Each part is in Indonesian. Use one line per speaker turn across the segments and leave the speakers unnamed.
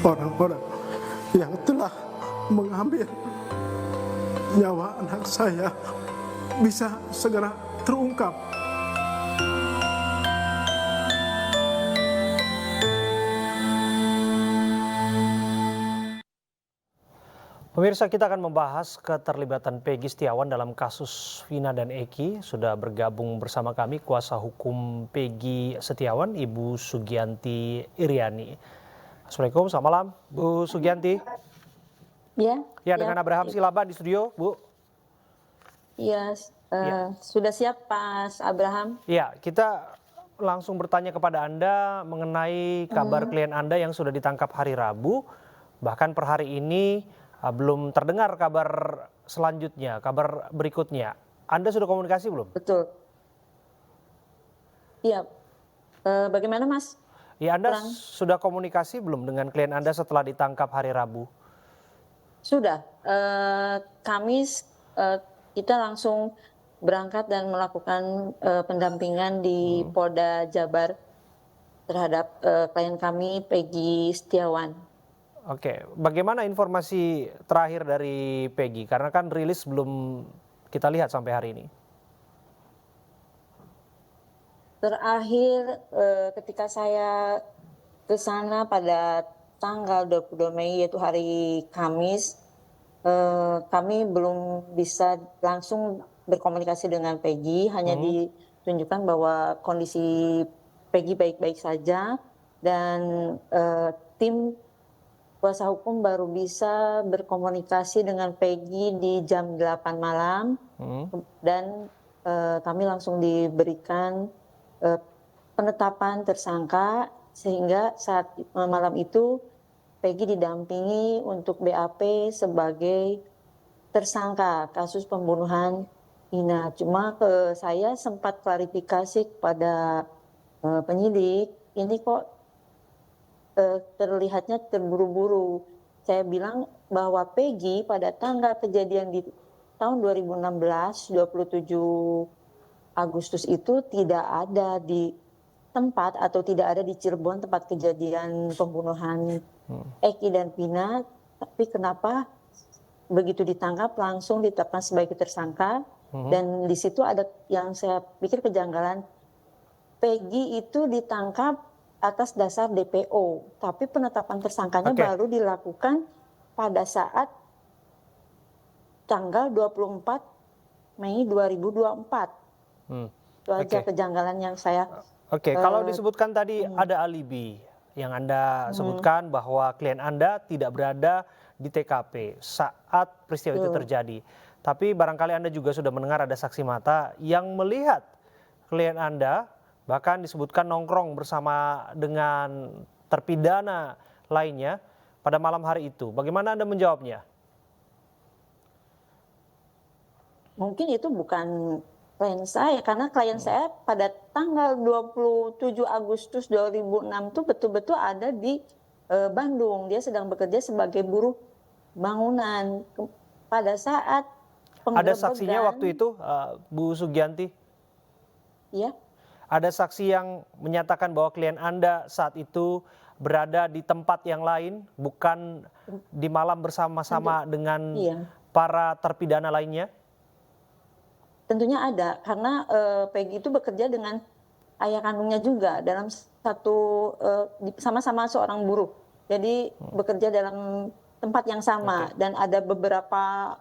orang-orang yang telah mengambil nyawa anak saya bisa segera terungkap.
Pemirsa, kita akan membahas keterlibatan Peggy Setiawan dalam kasus Vina dan Eki. Sudah bergabung bersama kami kuasa hukum Peggy Setiawan, Ibu Sugianti Iriani. Assalamualaikum, selamat malam Bu Sugianti. Ya, dengan Abraham Silaba di studio, Bu.
Ya, sudah siap Pak Abraham?
Ya, kita langsung bertanya kepada Anda mengenai kabar klien Anda yang sudah ditangkap hari Rabu. Bahkan per hari ini belum terdengar kabar selanjutnya, kabar berikutnya. Anda sudah komunikasi belum?
Betul. Iya. Bagaimana Mas?
Ya, Anda sudah komunikasi belum dengan klien Anda setelah ditangkap hari Rabu?
Sudah. Kamis kita langsung berangkat dan melakukan pendampingan di Polda Jabar terhadap klien kami Peggy Setiawan.
Oke, bagaimana informasi terakhir dari Peggy? Karena kan rilis belum kita lihat sampai hari ini.
Terakhir ketika saya ke sana pada tanggal 22 Mei yaitu hari Kamis, kami belum bisa langsung berkomunikasi dengan Peggy, hanya ditunjukkan bahwa kondisi Peggy baik-baik saja dan tim kuasa hukum baru bisa berkomunikasi dengan Peggy di jam 8 malam dan kami langsung diberikan penetapan tersangka sehingga saat malam itu Peggy didampingi untuk BAP sebagai tersangka kasus pembunuhan Vina. Cuma saya sempat klarifikasi kepada penyidik, ini kok terlihatnya terburu-buru. Saya bilang bahwa Peggy pada tanggal kejadian di tahun 2016, 27 Agustus itu tidak ada di tempat atau tidak ada di Cirebon tempat kejadian pembunuhan Eki dan Vina. Tapi kenapa begitu ditangkap langsung ditetapkan sebagai tersangka? Dan di situ ada yang saya pikir kejanggalan. Peggy itu ditangkap atas dasar DPO, tapi penetapan tersangkanya baru dilakukan pada saat tanggal 24 Mei 2024. Itu aja kejanggalan yang saya...
Kalau disebutkan tadi ada alibi yang Anda sebutkan bahwa klien Anda tidak berada di TKP saat peristiwa itu terjadi. Tapi barangkali Anda juga sudah mendengar ada saksi mata yang melihat klien Anda bahkan disebutkan nongkrong bersama dengan terpidana lainnya pada malam hari itu. Bagaimana Anda menjawabnya?
Mungkin itu bukan klien saya, karena klien saya pada tanggal 27 Agustus 2006 itu betul-betul ada di Bandung. Dia sedang bekerja sebagai buruh bangunan. Pada saat penggerebekan...
Ada saksinya waktu itu, Bu Sugianti?
Iya.
Ada saksi yang menyatakan bahwa klien Anda saat itu berada di tempat yang lain, bukan di malam bersama-sama dengan para terpidana lainnya?
Tentunya ada, karena Peggy itu bekerja dengan ayah kandungnya juga dalam satu sama-sama seorang buruh. Jadi bekerja dalam tempat yang sama dan ada beberapa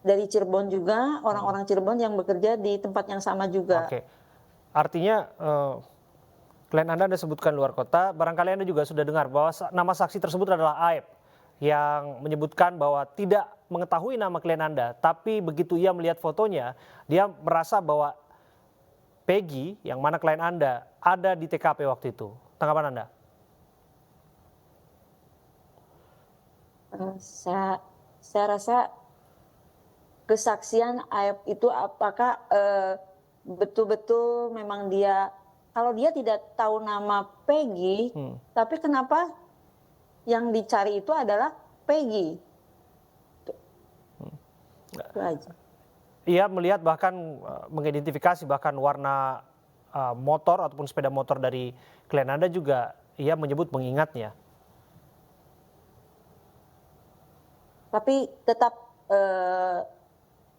dari Cirebon juga, orang-orang Cirebon yang bekerja di tempat yang sama juga.
Artinya klien Anda sebutkan luar kota, barangkali Anda juga sudah dengar bahwa nama saksi tersebut adalah Aib yang menyebutkan bahwa tidak mengetahui nama klien Anda, tapi begitu ia melihat fotonya, dia merasa bahwa Peggy yang mana klien Anda ada di TKP waktu itu. Tanggapan Anda?
Saya rasa kesaksian Aib itu apakah betul-betul memang dia, kalau dia tidak tahu nama Peggy, tapi kenapa yang dicari itu adalah Peggy? Itu aja.
Ia melihat bahkan mengidentifikasi bahkan warna motor ataupun sepeda motor dari klien Anda juga ia menyebut mengingatnya.
Tapi tetap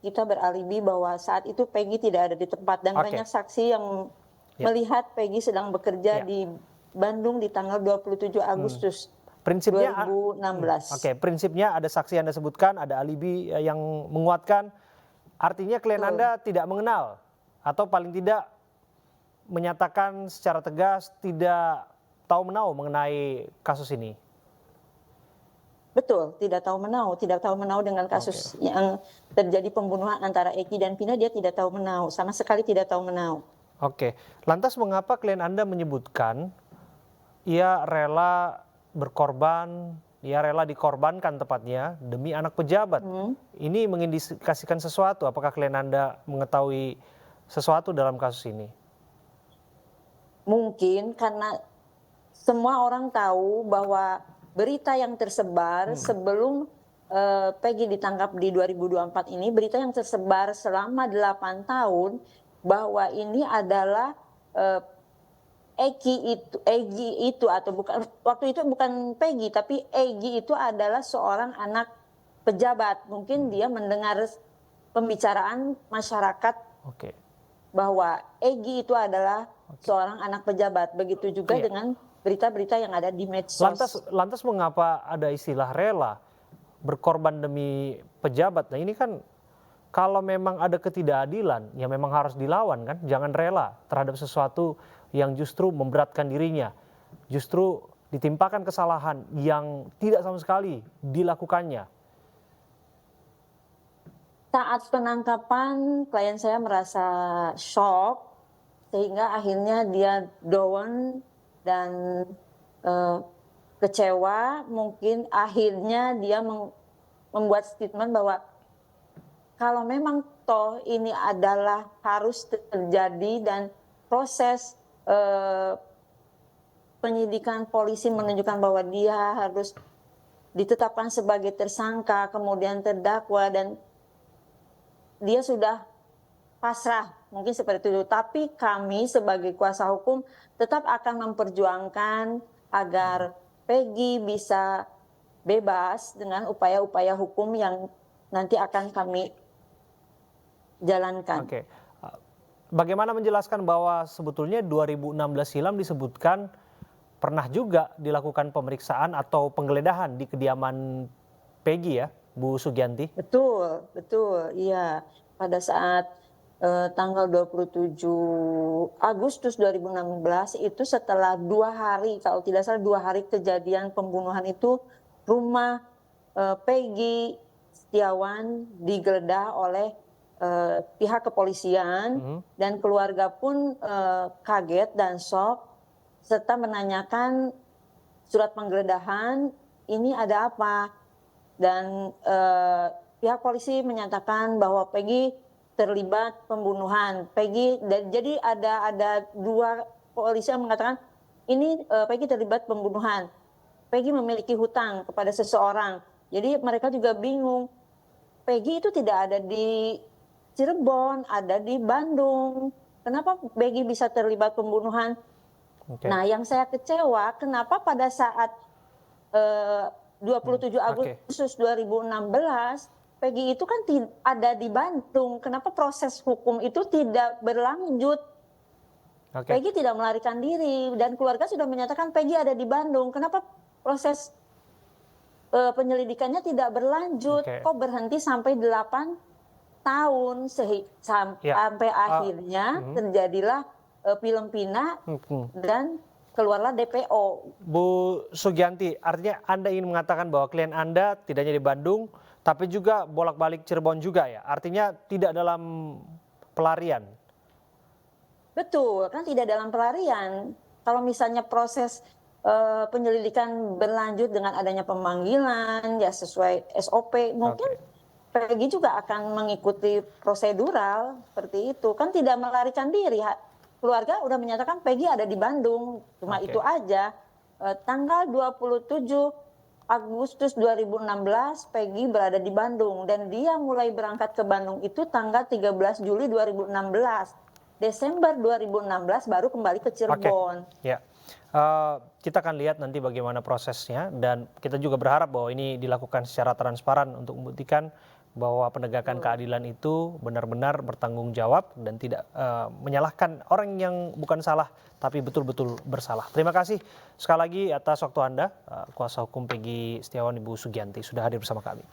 kita beralibi bahwa saat itu Peggy tidak ada di tempat dan
Oke.
banyak saksi yang
Ya.
melihat Peggy sedang bekerja
Ya.
di Bandung di tanggal 27 Agustus
Prinsipnya
2016.
Oke, prinsipnya ada saksi yang Anda sebutkan, ada alibi yang menguatkan. Artinya klien
Betul.
Anda tidak mengenal atau paling tidak menyatakan secara tegas tidak tahu menau mengenai kasus ini.
Betul, tidak tahu menau dengan kasus yang terjadi pembunuhan antara Eki dan Vina, dia tidak tahu menau, sama sekali tidak tahu menau.
Oke, lantas mengapa klien Anda menyebutkan ia rela berkorban, ia rela dikorbankan tepatnya demi anak pejabat? Ini mengindikasikan sesuatu, apakah klien Anda mengetahui sesuatu dalam kasus ini?
Mungkin karena semua orang tahu bahwa berita yang tersebar sebelum Peggy ditangkap di 2024 ini, berita yang tersebar selama 8 tahun bahwa ini adalah Egy itu atau bukan, waktu itu bukan Peggy tapi Egy itu adalah seorang anak pejabat. Mungkin dia mendengar pembicaraan masyarakat
Oke.
bahwa Egy itu adalah seorang anak pejabat. Begitu juga
Iya.
dengan berita-berita yang ada di medsos.
Lantas mengapa ada istilah rela berkorban demi pejabat? Nah ini kan kalau memang ada ketidakadilan ya memang harus dilawan kan. Jangan rela terhadap sesuatu yang justru memberatkan dirinya. Justru ditimpakan kesalahan yang tidak sama sekali dilakukannya.
Saat penangkapan klien saya merasa shock sehingga akhirnya dia down dan kecewa. Mungkin akhirnya dia membuat statement bahwa kalau memang toh ini adalah harus terjadi dan proses penyidikan polisi menunjukkan bahwa dia harus ditetapkan sebagai tersangka kemudian terdakwa dan dia sudah pasrah, mungkin seperti itu. Tapi kami sebagai kuasa hukum tetap akan memperjuangkan agar Peggy bisa bebas dengan upaya-upaya hukum yang nanti akan kami jalankan.
Oke. Bagaimana menjelaskan bahwa sebetulnya 2016 silam disebutkan pernah juga dilakukan pemeriksaan atau penggeledahan di kediaman Peggy ya, Bu Sugianti?
Betul, betul, iya. Pada saat tanggal 27 Agustus 2016 itu setelah 2 hari, kalau tidak salah 2 hari kejadian pembunuhan itu, rumah Peggy Setiawan digeledah oleh pihak kepolisian dan keluarga pun kaget dan shock serta menanyakan surat penggeledahan ini ada apa, dan pihak polisi menyatakan bahwa Peggy terlibat pembunuhan. Jadi ada 2 polisi yang mengatakan ini Peggy terlibat pembunuhan. Peggy memiliki hutang kepada seseorang. Jadi mereka juga bingung. Peggy itu tidak ada di Cirebon, ada di Bandung. Kenapa Peggy bisa terlibat pembunuhan?
Oke.
Nah, yang saya kecewa, kenapa pada saat 27 Agustus 2016, Peggy itu kan ada di Bandung. Kenapa proses hukum itu tidak berlanjut?
Oke.
Peggy tidak melarikan diri dan keluarga sudah menyatakan Peggy ada di Bandung. Kenapa proses penyelidikannya tidak berlanjut?
Oke.
Kok berhenti sampai 8 tahun sampai akhirnya terjadilah film Pina dan keluarlah DPO.
Bu Sugianti, artinya Anda ingin mengatakan bahwa klien Anda tidak hanya di Bandung, tapi juga bolak-balik Cirebon juga ya? Artinya tidak dalam pelarian?
Betul, kan tidak dalam pelarian. Kalau misalnya proses penyelidikan berlanjut dengan adanya pemanggilan, ya sesuai SOP, mungkin Peggy juga akan mengikuti prosedural seperti itu. Kan tidak melarikan diri. Keluarga udah menyatakan Peggy ada di Bandung, cuma itu aja. Tanggal 27 Agustus 2016 Peggy berada di Bandung dan dia mulai berangkat ke Bandung itu tanggal 13 Juli 2016. Desember 2016 baru kembali ke Cirebon.
Ya. Kita akan lihat nanti bagaimana prosesnya dan kita juga berharap bahwa ini dilakukan secara transparan untuk membuktikan bahwa penegakan keadilan itu benar-benar bertanggung jawab dan tidak menyalahkan orang yang bukan salah tapi betul-betul bersalah. Terima kasih sekali lagi atas waktu Anda, kuasa hukum Peggy Setiawan Ibu Sugianti sudah hadir bersama kami.